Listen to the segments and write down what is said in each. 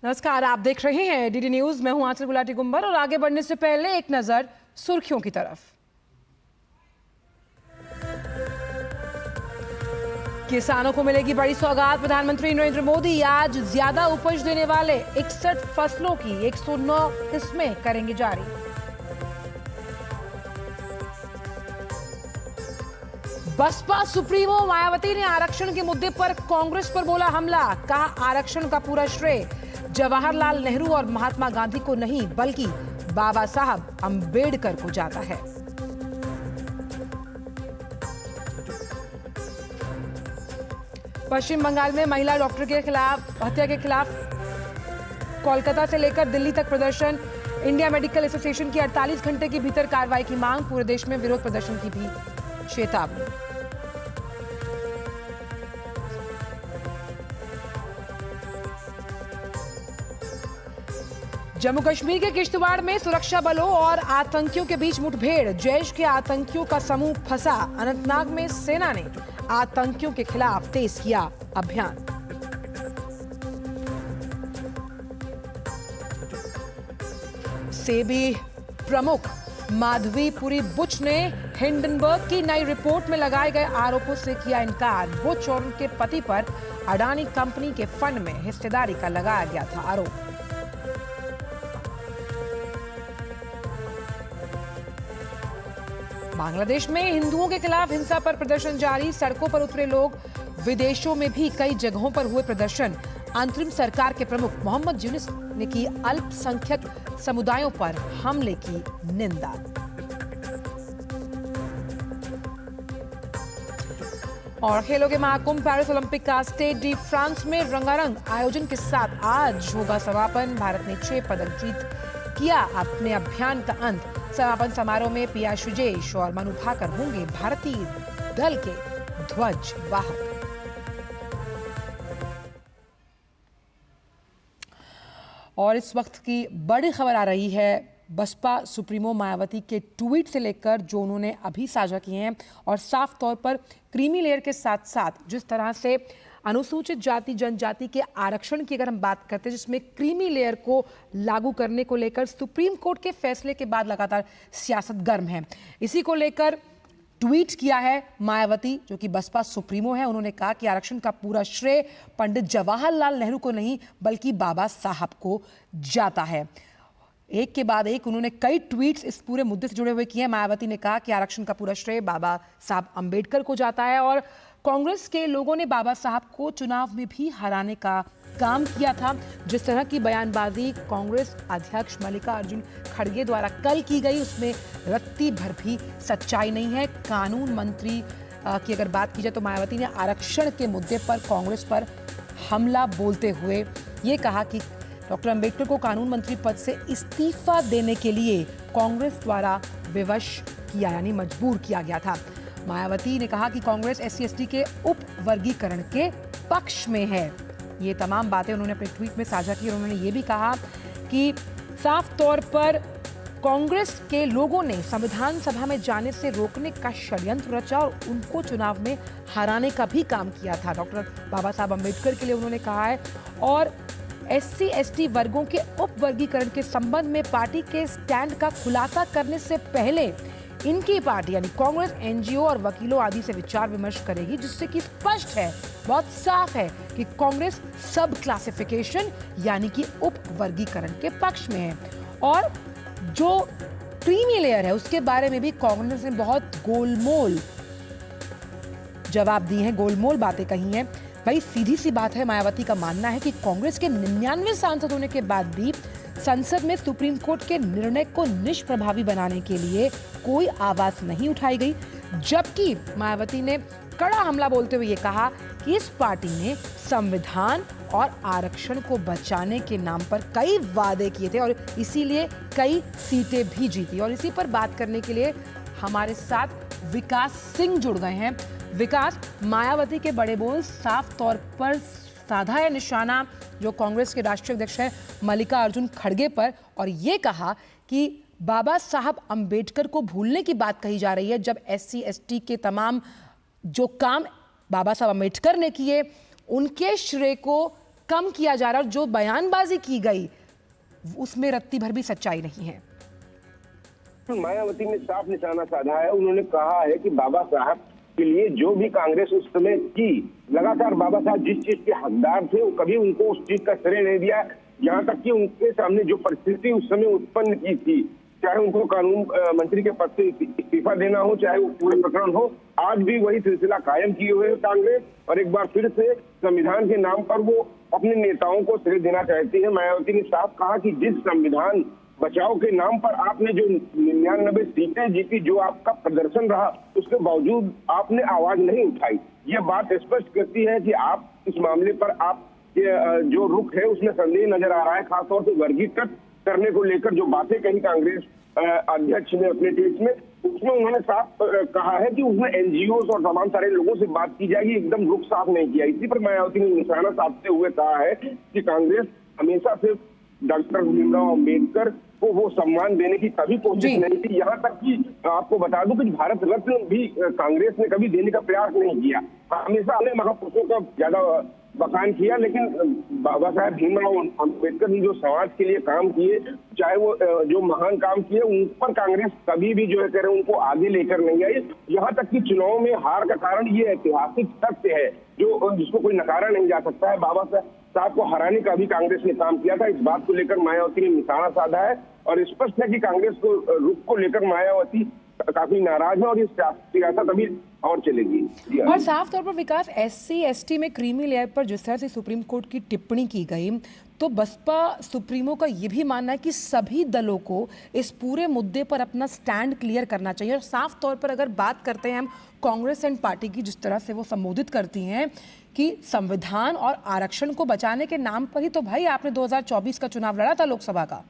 नमस्कार, आप देख रहे हैं डीडी न्यूज। मैं हूं आंचल गुलाटी गुंबर और आगे बढ़ने से पहले एक नजर सुर्खियों की तरफ। किसानों को मिलेगी बड़ी सौगात। प्रधानमंत्री नरेंद्र मोदी आज ज्यादा उपज देने वाले 61 फसलों की 109 किस्में करेंगे जारी। बसपा सुप्रीमो मायावती ने आरक्षण के मुद्दे पर कांग्रेस पर बोला हमला। कहा आरक्षण का पूरा श्रेय जवाहरलाल नेहरू और महात्मा गांधी को नहीं बल्कि बाबा साहब अंबेडकर को जाता है। पश्चिम बंगाल में महिला डॉक्टर के खिलाफ हत्या के खिलाफ कोलकाता से लेकर दिल्ली तक प्रदर्शन। इंडिया मेडिकल एसोसिएशन की 48 घंटे के भीतर कार्रवाई की मांग। पूरे देश में विरोध प्रदर्शन की भी चेतावनी। जम्मू कश्मीर के किश्तवाड़ में सुरक्षा बलों और आतंकियों के बीच मुठभेड़। जैश के आतंकियों का समूह फंसा। अनंतनाग में सेना ने आतंकियों के खिलाफ तेज किया अभियान। सेबी प्रमुख माधवीपुरी बुच ने हिंडनबर्ग की नई रिपोर्ट में लगाए गए आरोपों से किया इनकार। बुच और उनके पति पर अडानी कंपनी के फंड में हिस्सेदारी का लगाया गया था आरोप। बांग्लादेश में हिंदुओं के खिलाफ हिंसा पर प्रदर्शन जारी। सड़कों पर उतरे लोग। विदेशों में भी कई जगहों पर हुए प्रदर्शन। अंतरिम सरकार के प्रमुख मोहम्मद यूनुस ने की अल्पसंख्यक समुदायों पर हमले की निंदा। और खेलों के महाकुंभ पेरिस ओलंपिक का स्टेड डी फ्रांस में रंगारंग आयोजन के साथ आज होगा समापन। भारत ने 6 पदक जीत किया अपने अभियान का अंत। समापन समारोह में पीयूष विजेश और मनु भाकर होंगे भारतीय दल के ध्वज वाहक। और इस वक्त की बड़ी खबर आ रही है बसपा सुप्रीमो मायावती के ट्वीट से लेकर जो उन्होंने अभी साझा किए हैं। और साफ तौर पर क्रीमी लेयर के साथ साथ जिस तरह से अनुसूचित जाति जनजाति के आरक्षण की अगर हम बात करते हैं, जिसमें क्रीमी लेयर को लागू करने को लेकर सुप्रीम कोर्ट के फैसले के बाद लगातार सियासत गर्म है। इसी को लेकर ट्वीट किया है मायावती जो कि बसपा सुप्रीमो है। उन्होंने कहा कि आरक्षण का पूरा श्रेय पंडित जवाहरलाल नेहरू को नहीं बल्कि बाबा साहब को जाता है। एक के बाद एक उन्होंने कई ट्वीट्स इस पूरे मुद्दे से जुड़े हुए किए हैं। मायावती ने कहा कि आरक्षण का पूरा श्रेय बाबा साहब अंबेडकर को जाता है और कांग्रेस के लोगों ने बाबा साहब को चुनाव में भी हराने का काम किया था। जिस तरह की बयानबाजी कांग्रेस अध्यक्ष मल्लिकार्जुन खड़गे द्वारा कल की गई उसमें रत्ती भर भी सच्चाई नहीं है। कानून मंत्री की अगर बात की जाए तो मायावती ने आरक्षण के मुद्दे पर कांग्रेस पर हमला बोलते हुए ये कहा कि डॉक्टर अंबेडकर को कानून मंत्री पद से इस्तीफा देने के लिए कांग्रेस द्वारा विवश किया यानी मजबूर किया गया था। मायावती ने कहा कि कांग्रेस SC/ST के उप वर्गीकरण के पक्ष में है। ये तमाम बातें उन्होंने अपने ट्वीट में साझा की। और उन्होंने ये भी कहा कि साफ तौर पर कांग्रेस के लोगों ने संविधान सभा में जाने से रोकने का षड्यंत्र रचा और उनको चुनाव में हराने का भी काम किया था। डॉक्टर बाबा साहब अंबेडकर के लिए उन्होंने कहा है। और SC/ST वर्गों के उप वर्गीकरण के संबंध में पार्टी के स्टैंड का खुलासा करने से पहले इनकी पार्टी यानी कांग्रेस NGO और वकीलों आदि से विचार विमर्श करेगी, जिससे कि स्पष्ट है, बहुत साफ है कि कांग्रेस सब क्लासिफिकेशन यानी कि उप वर्गीकरण के पक्ष में है। और जो क्रीमी लेयर है उसके बारे में भी कांग्रेस ने बहुत गोलमोल जवाब दिए हैं, गोलमोल बातें कही हैं। भाई सीधी सी बात है, मायावती का मानना है कि कांग्रेस के 99 सांसद होने के बाद भी संसद में सुप्रीम कोर्ट के निर्णय को निष्प्रभावी बनाने के लिए कोई आवाज नहीं उठाई गई। जबकि मायावती ने कड़ा हमला बोलते हुए ये कहा कि इस पार्टी ने संविधान और आरक्षण को बचाने के नाम पर कई वादे किए थे और इसीलिए कई सीटें भी जीती। और इसी पर बात करने के लिए हमारे साथ विकास सिंह जुड़ गए हैं। विकास, मायावती के बड़े बोल साफ तौर पर साधा है निशाना जो कांग्रेस के राष्ट्रीय अध्यक्ष हैं मल्लिकार्जुन खड़गे पर, और ये कहा कि बाबा साहब अंबेडकर को भूलने की बात कही जा रही है जब SC/ST के तमाम जो काम बाबा साहब अंबेडकर ने किए उनके श्रेय को कम किया जा रहा है और जो बयानबाजी की गई उसमें रत्ती भर भी सच्चाई नहीं है। मायावती ने साफ निशाना साधा है। उन्होंने कहा है कि बाबा साहब के लिए जो भी कांग्रेस उस समय की, लगातार बाबा साहब जिस चीज के हकदार थे वो कभी उनको उस चीज का श्रेय नहीं दिया। यहाँ तक कि उनके सामने जो परिस्थिति उस समय उत्पन्न की थी, चाहे उनको कानून मंत्री के पद से इस्तीफा देना हो, चाहे वो पूरे प्रकरण हो, आज भी वही सिलसिला कायम किए हुए है कांग्रेस। और एक बार फिर से संविधान के नाम पर वो अपने नेताओं को श्रेय देना चाहती है। मायावती ने साफ कहा कि जिस संविधान बचाव के नाम पर आपने जो 99 सीटें जीती, जो आपका प्रदर्शन रहा, उसके बावजूद आपने आवाज नहीं उठाई। यह बात स्पष्ट करती है कि आप इस मामले पर आप जो रुख है उसमें संदेह नजर आ रहा है। खासतौर से वर्गीकृत करने को लेकर जो बातें कही कांग्रेस अध्यक्ष ने अपने ट्वीट में, उसमें उन्होंने साफ कहा है कि उसमें एनजीओ और तमाम सारे लोगों से बात की जाएगी, एकदम रुख साफ नहीं किया। इसी पर मायावती ने निशाना साधते हुए कहा है कि कांग्रेस हमेशा से डॉक्टर भीमराव अम्बेडकर को वो सम्मान देने की कभी कोशिश नहीं थी। यहाँ तक कि आपको बता दूं कि भारत रत्न भी कांग्रेस ने कभी देने का प्रयास नहीं किया। हमेशा अन्य महापुरुषों का ज्यादा बखान किया, लेकिन बाबा साहब भीमराव अम्बेडकर ने जो समाज के लिए काम किए, चाहे वो जो महान काम किए, उन पर कांग्रेस कभी भी जो है कह रहे उनको आगे लेकर नहीं आई। यहाँ तक कि चुनाव में हार का कारण ये ऐतिहासिक सत्य है जो जिसको कोई नकारा नहीं जा सकता है। बाबा साहब को हराने का भी कांग्रेस ने काम किया था। इस बात को लेकर मायावती ने निशाना साधा है और स्पष्ट है कि कांग्रेस को रुख को लेकर मायावती काफी नाराज है और इस सियासत अभी और चलेगी। और साफ तौर पर विकास, SC ST में क्रीमी लेयर पर जिस तरह से सुप्रीम कोर्ट की टिप्पणी की गई, तो बसपा सुप्रीमो का ये भी मानना है कि सभी दलों को इस पूरे मुद्दे पर अपना स्टैंड क्लियर करना चाहिए। और साफ तौर पर अगर बात करते हैं हम कांग्रेस एंड पार्टी की, जिस तरह से वो संबोधित करती हैं कि संविधान और आरक्षण को बचाने के नाम पर ही तो भाई आपने 2024 का चुनाव लड़ा था लोकसभा का।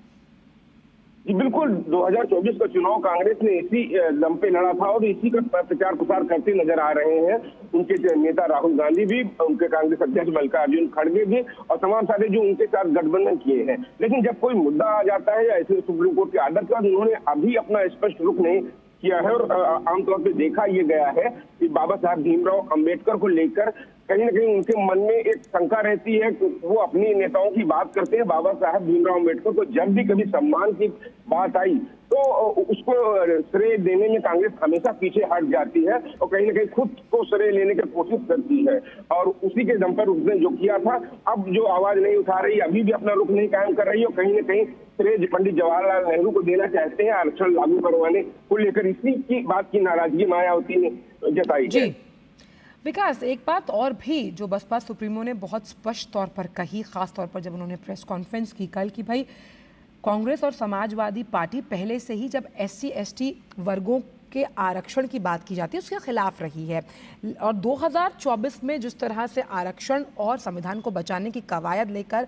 जी बिल्कुल, 2024 का चुनाव कांग्रेस ने इसी दम पे लड़ा था और इसी का प्रचार प्रसार करते नजर आ रहे हैं उनके नेता राहुल गांधी भी, उनके कांग्रेस अध्यक्ष मल्लिकार्जुन खड़गे भी और तमाम सारे जो उनके साथ गठबंधन किए हैं। लेकिन जब कोई मुद्दा आ जाता है या ऐसे सुप्रीम कोर्ट के आदेश के बाद, उन्होंने अभी अपना स्पष्ट रुख नहीं किया है। और आमतौर पर देखा यह गया है कि बाबा साहब भीमराव अम्बेडकर को लेकर कहीं न कहीं उनके मन में एक शंका रहती है कि वो अपनी नेताओं की बात करते हैं। बाबा साहब भीमराव अम्बेडकर को जब भी कभी सम्मान की बात आई तो उसको श्रेय देने में कांग्रेस हमेशा पीछे हट जाती है और कहीं न कहीं खुद को श्रेय लेने की कोशिश करती है। और उसी के दम पर उसने जो किया था, अब जो आवाज नहीं उठा रही, अभी भी अपना रुख नहीं कायम कर रही है और कहीं न कहीं श्रेय पंडित जवाहरलाल नेहरू को देना चाहते हैं आरक्षण लागू करवाने को लेकर। इसी की बात की नाराजगी मायावती ने जताई है। विकास, एक बात और भी जो बसपा सुप्रीमो ने बहुत स्पष्ट तौर पर कही, खास तौर पर जब उन्होंने प्रेस कॉन्फ्रेंस की कल, कि भाई कांग्रेस और समाजवादी पार्टी पहले से ही जब SC ST वर्गों के आरक्षण की बात की जाती है उसके खिलाफ रही है। और 2024 में जिस तरह से आरक्षण और संविधान को बचाने की कवायद लेकर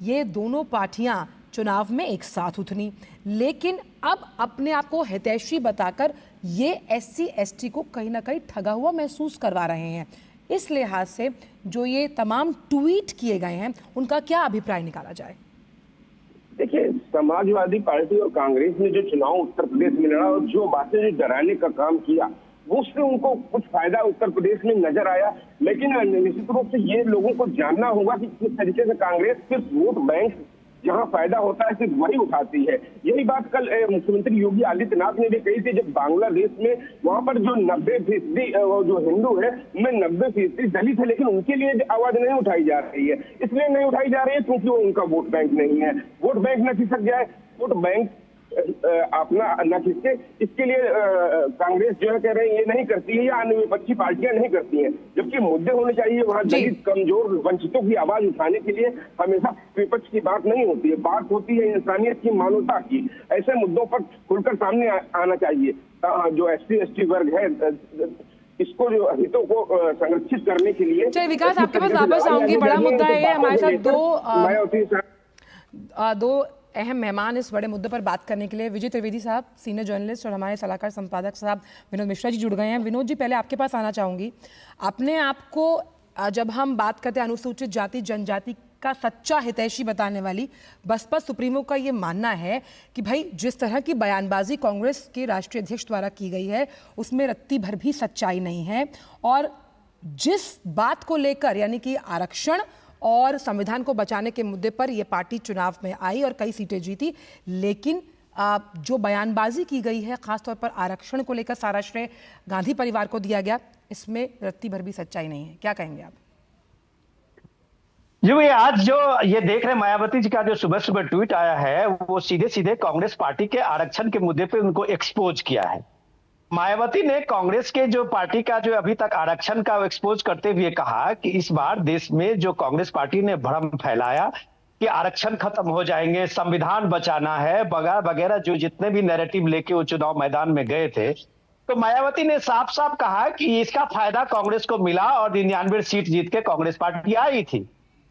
ये दोनों पार्टियां चुनाव में एक साथ उतरी, लेकिन अब अपने आप को हितैषी बताकर ये SC ST को कहीं ना कहीं ठगा हुआ महसूस करवा रहे हैं। इस लिहाज से जो ये तमाम ट्वीट किए गए हैं उनका क्या अभिप्राय निकाला जाए? देखिए, समाजवादी पार्टी और कांग्रेस ने जो चुनाव उत्तर प्रदेश में लड़ा और जो बातें जो डराने का काम किया, वो उससे उनको कुछ फायदा उत्तर प्रदेश में नजर आया। लेकिन निश्चित रूप से ये लोगों को जानना होगा कि किस तरीके से कांग्रेस सिर्फ वोट बैंक जहां फायदा होता है सिर्फ वही उठाती है। यही बात कल मुख्यमंत्री योगी आदित्यनाथ ने भी कही थी, जब बांग्लादेश में वहां पर जो 90% जो हिंदू है उनमें 90% दलित है, लेकिन उनके लिए आवाज नहीं उठाई जा रही है। इसलिए नहीं उठाई जा रही है क्योंकि वो उनका वोट बैंक नहीं है। वोट बैंक न खिसक जाए, वोट बैंक अपना न खिसके, इसके लिए कांग्रेस जो है कह रहे हैं ये नहीं करती है या अन्य विपक्षी पार्टियां नहीं करती हैं। जबकि मुद्दे होने चाहिए वहाँ दलित, कमजोर, वंचितों की आवाज उठाने के लिए हमेशा विपक्ष की बात नहीं होती है, बात होती है इंसानियत की, मानवता की। ऐसे मुद्दों पर खुलकर सामने आना चाहिए। जो SC ST वर्ग है इसको जो हितों को संरक्षित करने के लिए। चलिए विकास, आपके पास वापस आऊंगी। बड़ा मुद्दा है हमारे साथ दो अहम मेहमान इस बड़े मुद्दे पर बात करने के लिए। विजय त्रिवेदी साहब, सीनियर जर्नलिस्ट, और हमारे सलाहकार संपादक साहब विनोद मिश्रा जी जुड़ गए हैं। विनोद जी, पहले आपके पास आना चाहूंगी। अपने आप को जब हम बात करते हैं अनुसूचित जाति जनजाति का सच्चा हितैषी बताने वाली बसपा सुप्रीमो का ये मानना है कि भाई जिस तरह की बयानबाजी कांग्रेस के राष्ट्रीय अध्यक्ष द्वारा की गई है उसमें रत्ती भर भी सच्चाई नहीं है। और जिस बात को लेकर, यानी कि आरक्षण और संविधान को बचाने के मुद्दे पर यह पार्टी चुनाव में आई और कई सीटें जीती। लेकिन जो बयानबाजी की गई है, खासतौर पर आरक्षण को लेकर सारा श्रेय गांधी परिवार को दिया गया, इसमें रत्ती भर भी सच्चाई नहीं है। क्या कहेंगे आप? जी भैया, आज जो ये देख रहे हैं मायावती जी का जो सुबह सुबह ट्वीट आया है, वो सीधे सीधे कांग्रेस पार्टी के आरक्षण के मुद्दे पे उनको एक्सपोज किया है। मायावती ने कांग्रेस के जो पार्टी का जो अभी तक आरक्षण का एक्सपोज करते हुए कहा कि इस बार देश में जो कांग्रेस पार्टी ने भ्रम फैलाया कि आरक्षण खत्म हो जाएंगे, संविधान बचाना है, वगैरह वगैरह, जो जितने भी नैरेटिव लेके वो चुनाव मैदान में गए थे, तो मायावती ने साफ साफ कहा कि इसका फायदा कांग्रेस को मिला और 99 सीट जीत के कांग्रेस पार्टी आई थी।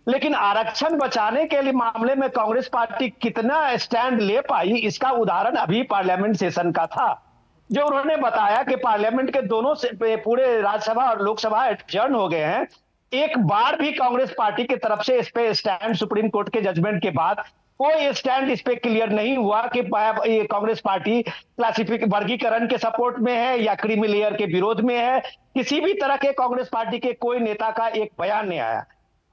लेकिन आरक्षण बचाने के लिए मामले में कांग्रेस पार्टी कितना स्टैंड ले पाई, इसका उदाहरण अभी पार्लियामेंट सेशन का था, जो उन्होंने बताया कि पार्लियामेंट के दोनों से पूरे राज्यसभा और लोकसभा एडजर्न हो गए हैं। एक बार भी कांग्रेस पार्टी की तरफ से इस पे स्टैंड, सुप्रीम कोर्ट के जजमेंट के बाद कोई स्टैंड इस पे क्लियर नहीं हुआ कि कांग्रेस पार्टी क्लासिफिक वर्गीकरण के सपोर्ट में है या क्रीमी लेयर के विरोध में है। किसी भी तरह के कांग्रेस पार्टी के कोई नेता का एक बयान नहीं आया।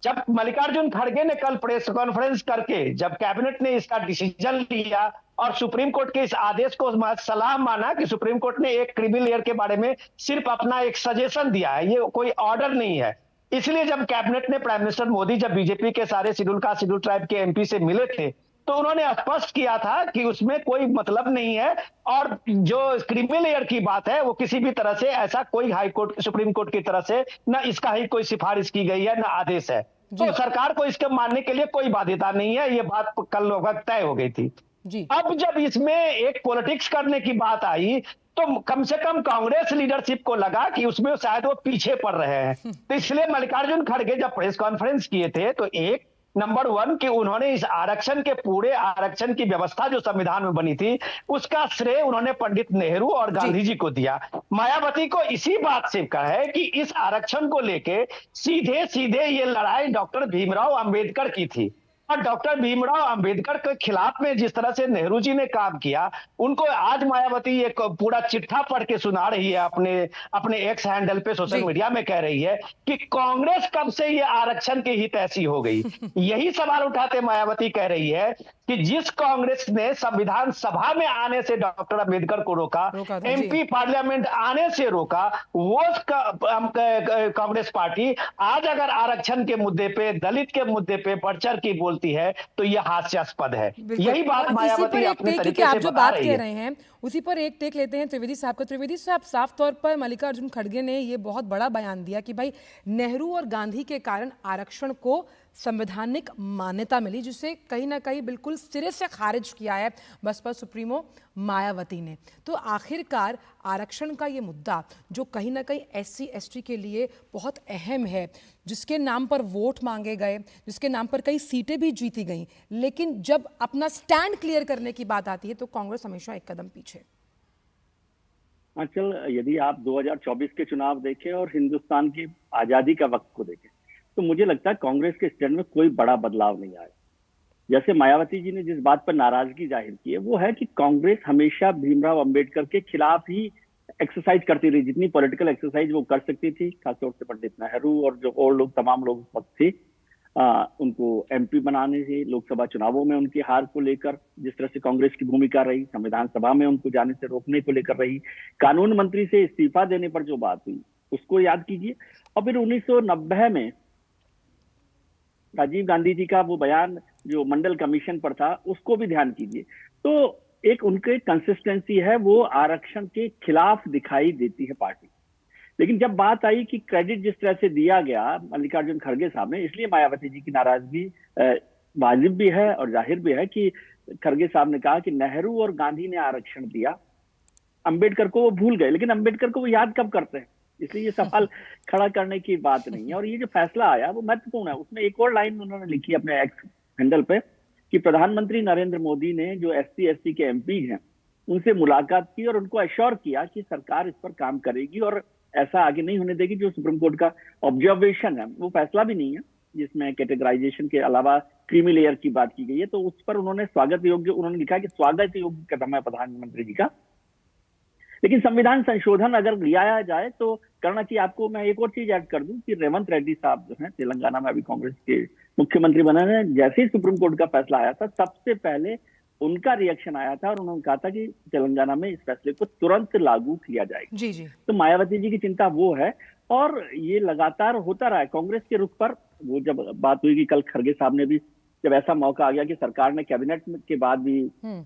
जब मल्लिकार्जुन खड़गे ने कल प्रेस कॉन्फ्रेंस करके जब कैबिनेट ने इसका डिसीजन लिया और सुप्रीम कोर्ट के इस आदेश को सलाम माना कि सुप्रीम कोर्ट ने एक क्रीमी लेयर के बारे में सिर्फ अपना एक सजेशन दिया है, ये कोई ऑर्डर नहीं है, इसलिए जब कैबिनेट ने प्राइम मिनिस्टर मोदी जब बीजेपी के सारे शेड्यूल कास्ट शेड्यूल ट्राइब के एमपी से मिले थे, तो उन्होंने स्पष्ट किया था कि उसमें कोई मतलब नहीं है और जो क्रीमी लेयर की बात है वो किसी भी तरह से ऐसा कोई हाई कोर्ट सुप्रीम कोर्ट की तरफ से न इसका ही कोई सिफारिश की गई है, न आदेश है। तो सरकार को इसके मानने के लिए कोई बाध्यता नहीं है, ये बात कल लगभग तय हो गई थी। अब जब इसमें एक पॉलिटिक्स करने की बात आई तो कम से कम कांग्रेस लीडरशिप को लगा कि उसमें शायद वो पीछे पड़ रहे हैं। तो इसलिए मल्लिकार्जुन खड़गे जब प्रेस कॉन्फ्रेंस किए थे तो एक नंबर 1 कि उन्होंने इस आरक्षण के पूरे आरक्षण की व्यवस्था जो संविधान में बनी थी उसका श्रेय उन्होंने पंडित नेहरू और गांधी जी को दिया। मायावती को इसी बात से कहा है कि इस आरक्षण को लेके सीधे सीधे ये लड़ाई डॉक्टर भीमराव अंबेडकर की थी और डॉक्टर भीमराव अंबेडकर के खिलाफ में जिस तरह से नेहरू जी ने काम किया, उनको आज मायावती एक पूरा चिट्ठा पढ़ के सुना रही है अपने एक्स हैंडल पे सोशल मीडिया में, कह रही है कि कांग्रेस कब से ये आरक्षण की हितैषी हो गई। यही सवाल उठाते मायावती कह रही है कि जिस कांग्रेस ने संविधान सभा में आने से डॉक्टर अंबेडकर को रोका एमपी पार्लियामेंट आने से रोका, वो कांग्रेस पार्टी आज अगर आरक्षण के मुद्दे पे, दलित के मुद्दे पे बढ़ चढ़ की बोलती है तो यह हास्यास्पद है। यही बात मायावती अपने तरीके से आप जो बता बात रही कह है। रहे हैं उसी पर एक टेक लेते हैं त्रिवेदी साहब का। त्रिवेदी साहब, साफ तौर पर मल्लिकार्जुन खड़गे ने ये बहुत बड़ा बयान दिया कि भाई नेहरू और गांधी के कारण आरक्षण को संवैधानिक मान्यता मिली, जिसे कहीं ना कहीं बिल्कुल सिरे से खारिज किया है बसपा सुप्रीमो मायावती ने। तो आखिरकार आरक्षण का ये मुद्दा जो कहीं ना कहीं SC ST के लिए बहुत अहम है, जिसके नाम पर वोट मांगे गए, जिसके नाम पर कई सीटें भी जीती गई, लेकिन जब अपना स्टैंड क्लियर करने की बात आती है तो कांग्रेस हमेशा एक कदम पीछे। अंचल, यदि आप 2024 के चुनाव देखें और हिंदुस्तान की आजादी का वक्त को देखें तो मुझे लगता है कांग्रेस के स्टैंड में कोई बड़ा बदलाव नहीं आया। जैसे मायावती जी ने जिस बात पर नाराजगी जाहिर की है वो है कि कांग्रेस हमेशा भीमराव अंबेडकर के खिलाफ ही एक्सरसाइज करती रही, जितनी पॉलिटिकल एक्सरसाइज वो कर सकती थी, खासतौर से पंडित नेहरू और जो और लोग तमाम लोग वक्त थे उनको MP बनाने से, लोकसभा चुनावों में उनकी हार को लेकर जिस तरह से कांग्रेस की भूमिका रही, संविधान सभा में उनको जाने से रोकने को लेकर रही, कानून मंत्री से इस्तीफा देने पर जो बात हुई उसको याद कीजिए, और फिर 1990 में राजीव गांधी जी का वो बयान जो मंडल कमीशन पर था उसको भी ध्यान कीजिए। तो एक उनके कंसिस्टेंसी है, वो आरक्षण के खिलाफ दिखाई देती है पार्टी। लेकिन जब बात आई कि क्रेडिट जिस तरह से दिया गया मल्लिकार्जुन खड़गे साहब ने, इसलिए मायावती जी की नाराजगी वाजिब भी है और जाहिर भी है कि खड़गे साहब ने कहा कि नेहरू और गांधी ने आरक्षण दिया, अंबेडकर को वो भूल गए, लेकिन अंबेडकर को वो याद कब करते हैं, इसलिए ये सवाल खड़ा करने की बात नहीं है। और ये जो फैसला आया वो महत्वपूर्ण है। उसमें एक और लाइन उन्होंने लिखी अपने एक्स हैंडल पे कि प्रधानमंत्री नरेंद्र मोदी ने जो SC ST के MP हैं उनसे मुलाकात की और उनको एश्योर किया कि सरकार इस पर काम करेगी और ऐसा आगे नहीं होने देगी। जो सुप्रीम कोर्ट का ऑब्जर्वेशन है वो फैसला भी नहीं है जिसमें कैटेगराइजेशन के अलावा क्रीमी लेयर की बात की गई है, तो उस पर उन्होंने स्वागत योग्य, उन्होंने लिखा कि स्वागत योग्य कदम है प्रधानमंत्री जी का। लेकिन संविधान संशोधन अगर लिया जाए तो करना चाहिए। आपको मैं एक और चीज ऐड कर दूं कि रेवंत रेड्डी साहब जो हैं तेलंगाना में अभी कांग्रेस के मुख्यमंत्री बने हैं, जैसे ही सुप्रीम कोर्ट का फैसला आया था सबसे पहले उनका रिएक्शन आया था और उन्होंने कहा था कि तेलंगाना में इस फैसले को तुरंत लागू किया जाएगा। जी जी। तो मायावती जी की चिंता वो है और ये लगातार होता रहा है कांग्रेस के रुख पर। वो जब बात हुई कि कल खरगे साहब ने भी, जब ऐसा मौका आ गया कि सरकार ने कैबिनेट के बाद भी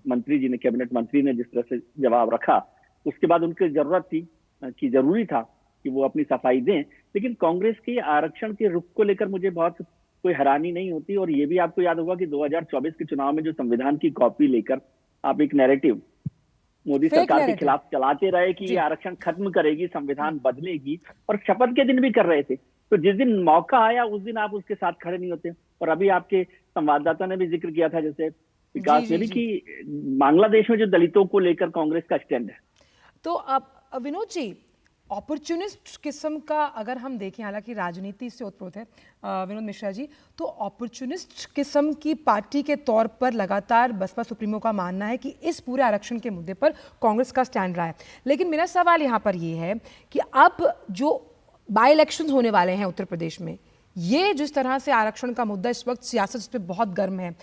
मंत्री जी ने, कैबिनेट मंत्री ने जिस तरह से जवाब रखा, उसके बाद उनकी जरूरत थी कि जरूरी था कि वो अपनी सफाई दें। लेकिन कांग्रेस के आरक्षण के रुख को लेकर मुझे बहुत कोई हैरानी नहीं होती। और ये भी आपको याद होगा कि 2024 के चुनाव में जो संविधान की कॉपी लेकर आप एक नैरेटिव मोदी सरकार के खिलाफ चलाते रहे कि ये आरक्षण खत्म करेगी, संविधान बदलेगी, और शपथ के दिन भी कर रहे थे। तो जिस दिन मौका आया उस दिन आप उसके साथ खड़े नहीं होते। और अभी आपके संवाददाता ने भी जिक्र किया था, जैसे विकास ने भी, कि बांग्लादेश में जो दलितों को लेकर कांग्रेस का स्टैंड है। तो अब विनोद जी, अपॉर्चुनिस्ट किस्म का अगर हम देखें, हालांकि राजनीति से ओतप्रोत है विनोद मिश्रा जी, तो अपॉर्चुनिस्ट किस्म की पार्टी के तौर पर लगातार बसपा सुप्रीमो का मानना है कि इस पूरे आरक्षण के मुद्दे पर कांग्रेस का स्टैंड रहा है। लेकिन मेरा सवाल यहाँ पर ये है कि अब जो बाई इलेक्शन होने वाले हैं उत्तर प्रदेश में, ये जिस तरह से आरक्षण का मुद्दा इस वक्त सियासत इस पर बहुत गर्म है,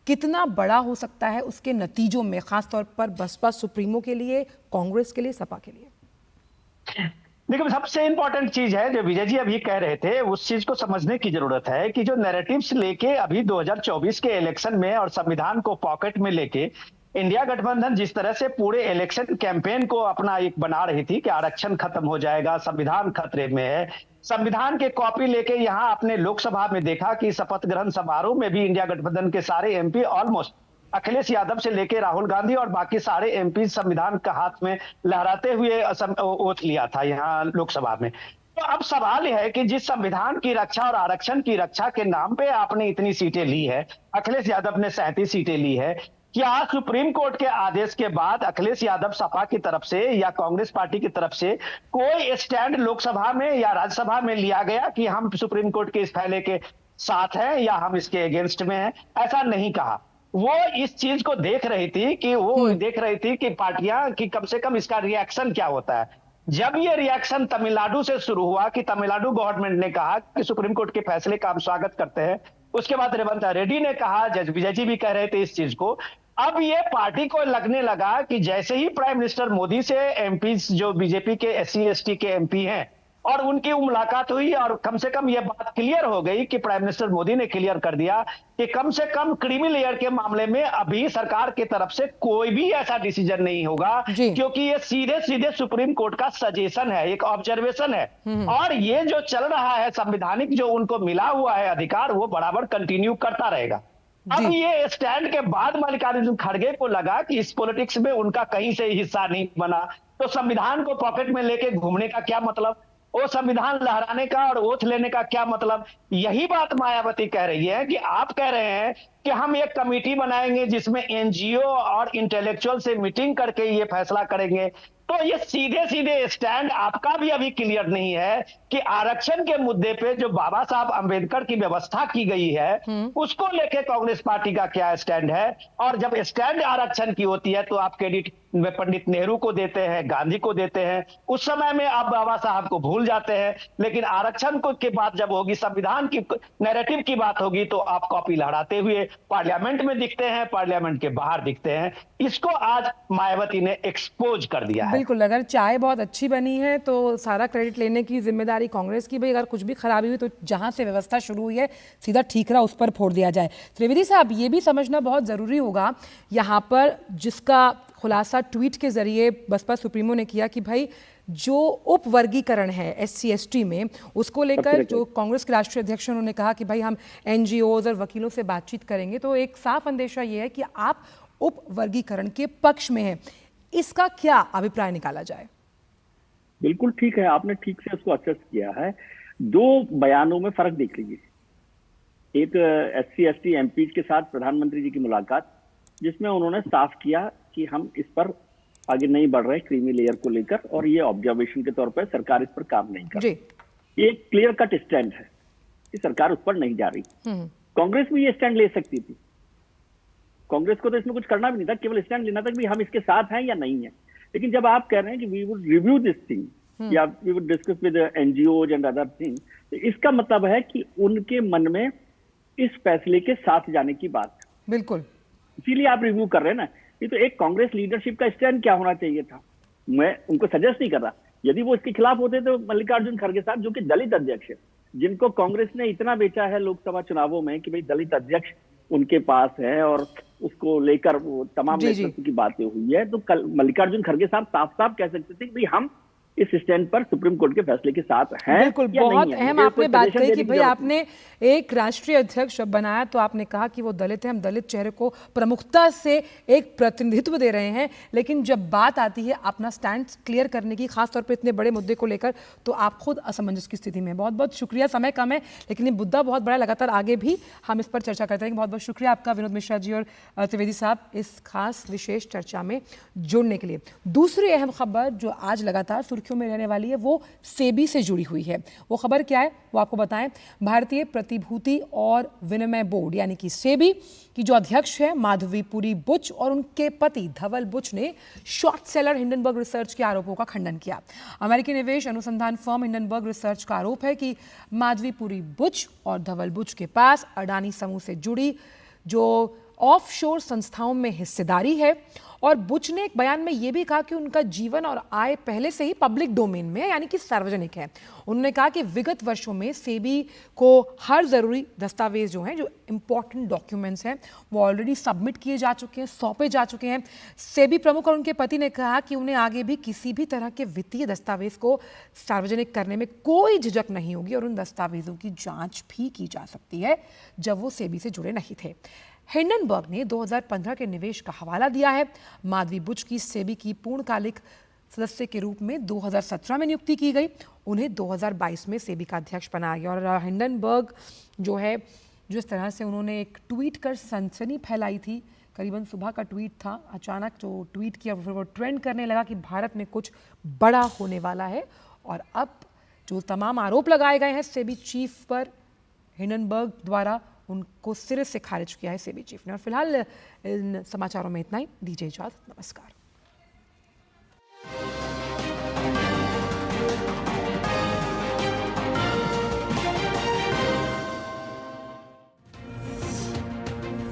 कितना बड़ा हो सकता है उसके नतीजों में, खासतौर पर बसपा सुप्रीमो के लिए, कांग्रेस के लिए, सपा के लिए? देखिए, सबसे इंपॉर्टेंट चीज है जो विजय जी अभी कह रहे थे, उस चीज को समझने की जरूरत है कि जो नैरेटिव्स लेके अभी 2024 के इलेक्शन में और संविधान को पॉकेट में लेके इंडिया गठबंधन जिस तरह से पूरे इलेक्शन कैंपेन को अपना एक बना रही थी कि आरक्षण खत्म हो जाएगा, संविधान खतरे में है, संविधान के कॉपी लेके यहाँ अपने लोकसभा में देखा कि शपथ ग्रहण समारोह में भी इंडिया गठबंधन के सारे एमपी, ऑलमोस्ट अखिलेश यादव से लेके राहुल गांधी और बाकी सारे एमपी संविधान का हाथ में लहराते हुए ओथ लिया था यहाँ लोकसभा में। तो अब सवाल यह है कि जिस संविधान की रक्षा और आरक्षण की रक्षा के नाम पे आपने इतनी सीटें ली है, अखिलेश यादव ने 37 सीटें ली है, क्या सुप्रीम कोर्ट के आदेश के बाद अखिलेश यादव सपा की तरफ से या कांग्रेस पार्टी की तरफ से कोई स्टैंड लोकसभा में या राज्यसभा में लिया गया कि हम सुप्रीम कोर्ट के इस फैसले के साथ हैं या हम इसके अगेंस्ट में हैं? ऐसा नहीं कहा। वो इस चीज को देख रही थी कि पार्टियां कि कम से कम इसका रिएक्शन क्या होता है। जब ये रिएक्शन तमिलनाडु से शुरू हुआ कि तमिलनाडु गवर्नमेंट ने कहा कि सुप्रीम कोर्ट के फैसले का हम स्वागत करते हैं, उसके बाद रेवंत रेड्डी ने कहा, जज विजय जी भी कह रहे थे इस चीज को, अब ये पार्टी को लगने लगा कि जैसे ही प्राइम मिनिस्टर मोदी से एमपी जो बीजेपी के SC ST के एमपी हैं और उनकी मुलाकात हुई और कम से कम ये बात क्लियर हो गई कि प्राइम मिनिस्टर मोदी ने क्लियर कर दिया कि कम से कम क्रीमी लेयर के मामले में अभी सरकार की तरफ से कोई भी ऐसा डिसीजन नहीं होगा, क्योंकि ये सीधे सीधे सुप्रीम कोर्ट का सजेशन है, एक ऑब्जर्वेशन है, और ये जो चल रहा है संवैधानिक जो उनको मिला हुआ है अधिकार, वो बराबर कंटिन्यू करता रहेगा। अब ये स्टैंड के बाद मल्लिकार्जुन खड़गे को लगा कि इस पॉलिटिक्स में उनका कहीं से हिस्सा नहीं बना, तो संविधान को पॉकेट में लेके घूमने का क्या मतलब, वो संविधान लहराने का और ओथ लेने का क्या मतलब। यही बात मायावती कह रही है कि आप कह रहे हैं कि हम एक कमेटी बनाएंगे जिसमें NGO और इंटेलेक्चुअल से मीटिंग करके ये फैसला करेंगे। तो ये सीधे सीधे स्टैंड आपका भी अभी क्लियर नहीं है कि आरक्षण के मुद्दे पे जो बाबा साहब अंबेडकर की व्यवस्था की गई है उसको लेके कांग्रेस पार्टी का क्या स्टैंड है। और जब स्टैंड आरक्षण की होती है तो आप क्रेडिट पंडित नेहरू को देते हैं, गांधी को देते हैं, उस समय में आप बाबा साहब को भूल जाते हैं, लेकिन आरक्षण को के बात जब होगी, संविधान की नैरेटिव की बात होगी, तो आप कॉपी लहराते हुए पार्लियामेंट में दिखते हैं, पार्लियामेंट के बाहर दिखते हैं। इसको आज मायावती ने एक्सपोज कर दिया है। बिल्कुल, अगर चाय बहुत अच्छी बनी है तो सारा क्रेडिट लेने की जिम्मेदारी कांग्रेस की, भाई अगर कुछ भी खराबी हुई तो जहां से व्यवस्था शुरू हुई है सीधा ठीकरा उस पर फोड़ दिया जाए। त्रिवेदी साहब, ये भी समझना बहुत ज़रूरी होगा यहाँ पर, जिसका खुलासा ट्वीट के जरिए बसपा सुप्रीमो ने किया कि भाई जो उप वर्गीकरण है SC ST में, उसको लेकर जो कांग्रेस के राष्ट्रीय अध्यक्ष उन्होंने कहा कि भाई हम NGOs और वकीलों से बातचीत करेंगे। तो एक साफ अंदेशा ये है कि आप उप वर्गीकरण के पक्ष में हैं। इसका क्या अभिप्राय निकाला जाए? बिल्कुल ठीक है, आपने ठीक से उसको असेस किया है। दो बयानों में फर्क देख लीजिए। एक SC ST MPs के साथ प्रधानमंत्री जी की मुलाकात, जिसमें उन्होंने साफ किया कि हम इस पर आगे नहीं बढ़ रहे क्रीमी लेयर को लेकर, और ये ऑब्जर्वेशन के तौर पर सरकार इस पर काम नहीं कर रही। ये क्लियर कट स्टैंड है कि सरकार उस पर नहीं जा रही। कांग्रेस भी ये स्टैंड ले सकती थी, कांग्रेस को तो इसमें कुछ करना भी नहीं था, केवल स्टैंड लेना था कि हम इसके साथ हैं या नहीं है। लेकिन जब आप कह रहे हैं कि we would review this thing, या we would discuss with NGOs and other thing. इसका मतलब है कि उनके मन में इस फैसले के साथ जाने की बात है। बिल्कुल, इसीलिए आप रिव्यू कर रहे हैं ना। ये तो एक कांग्रेस लीडरशिप का स्टैंड क्या होना चाहिए था, मैं उनको सजेस्ट नहीं कर रहा। यदि वो इसके खिलाफ होते तो मल्लिकार्जुन खड़गे साहब, जो कि दलित अध्यक्ष है, जिनको कांग्रेस ने इतना बेचा है लोकसभा चुनावों में कि भाई दलित अध्यक्ष उनके पास है और उसको लेकर वो तमाम जी, जी। नेतृत्व की बातें हुई है, तो कल मल्लिकार्जुन खड़गे साहब साफ साफ कह सकते थे कि भाई हम इस स्टैंड पर सुप्रीम कोर्ट के फैसले के साथ हैं बिल्कुल, या नहीं बहुत है। अहम मुझे आपने कोई बात suggestion कही देने कि की भाई जरूरत नहीं। आपने एक राष्ट्रीय अध्यक्ष जब बनाया तो आपने कहा कि वो दलित है, हम दलित चेहरे को प्रमुखता से एक प्रतिनिधित्व दे रहे हैं, लेकिन जब बात आती है अपना स्टैंड क्लियर करने की, खासतौर पर इतने बड़े मुद्दे को लेकर, तो आप खुद असमंजस की स्थिति में। बहुत बहुत शुक्रिया, समय कम है लेकिन ये मुद्दा बहुत बड़ा, लगातार आगे भी हम इस पर चर्चा करते रहेंगे। बहुत बहुत शुक्रिया आपका विनोद मिश्रा जी और त्रिवेदी साहब इस खास विशेष चर्चा में जुड़ने के लिए। दूसरी अहम खबर जो आज लगातार सुर्खियों में रहने वाली है वो सेबी से जुड़ी हुई है। वो खबर क्या है वो आपको बताएं। भारतीय प्रतिभूति और विनिमय बोर्ड यानी कि सेबी की जो अध्यक्ष है माधवीपुरी बुच और उनके पति धवल बुच ने शॉर्ट सेलर हिंडनबर्ग रिसर्च के आरोपों का खंडन किया। अमेरिकी निवेश अनुसंधान फर्म हिंडनबर्ग रिसर्च का आरोप है कि माधवीपुरी बुच और धवल बुच के पास अडानी समूह से जुड़ी जो ऑफशोर संस्थाओं में हिस्सेदारी है। और बुच ने एक बयान में यह भी कहा कि उनका जीवन और आय पहले से ही पब्लिक डोमेन में है, यानी कि सार्वजनिक है। उन्होंने कहा कि विगत वर्षों में सेबी को हर जरूरी दस्तावेज जो हैं, जो इंपॉर्टेंट डॉक्यूमेंट्स हैं, वो ऑलरेडी सबमिट किए जा चुके हैं, सौंपे जा चुके हैं। सेबी प्रमुख और उनके पति ने कहा कि उन्हें आगे भी किसी भी तरह के वित्तीय दस्तावेज को सार्वजनिक करने में कोई झिझक नहीं होगी और उन दस्तावेजों की जांच भी की जा सकती है जब वो सेबी से जुड़े नहीं थे। हिंडनबर्ग ने 2015 के निवेश का हवाला दिया है। माधवी बुच की सेबी की पूर्णकालिक सदस्य के रूप में 2017 में नियुक्ति की गई। उन्हें 2022 में सेबी का अध्यक्ष बनाया गया। और हिंडनबर्ग जो है, जिस तरह से उन्होंने एक ट्वीट कर सनसनी फैलाई थी, करीबन सुबह का ट्वीट था, अचानक जो ट्वीट किया फिर वो ट्रेंड करने लगा कि भारत में कुछ बड़ा होने वाला है। और अब जो तमाम आरोप लगाए गए हैं सेबी चीफ पर, हिंडनबर्ग द्वारा उनको सिरे से खारिज किया है सेबी चीफ ने। और फिलहाल इन समाचारों में इतना ही। दीजिए इजाजत, नमस्कार।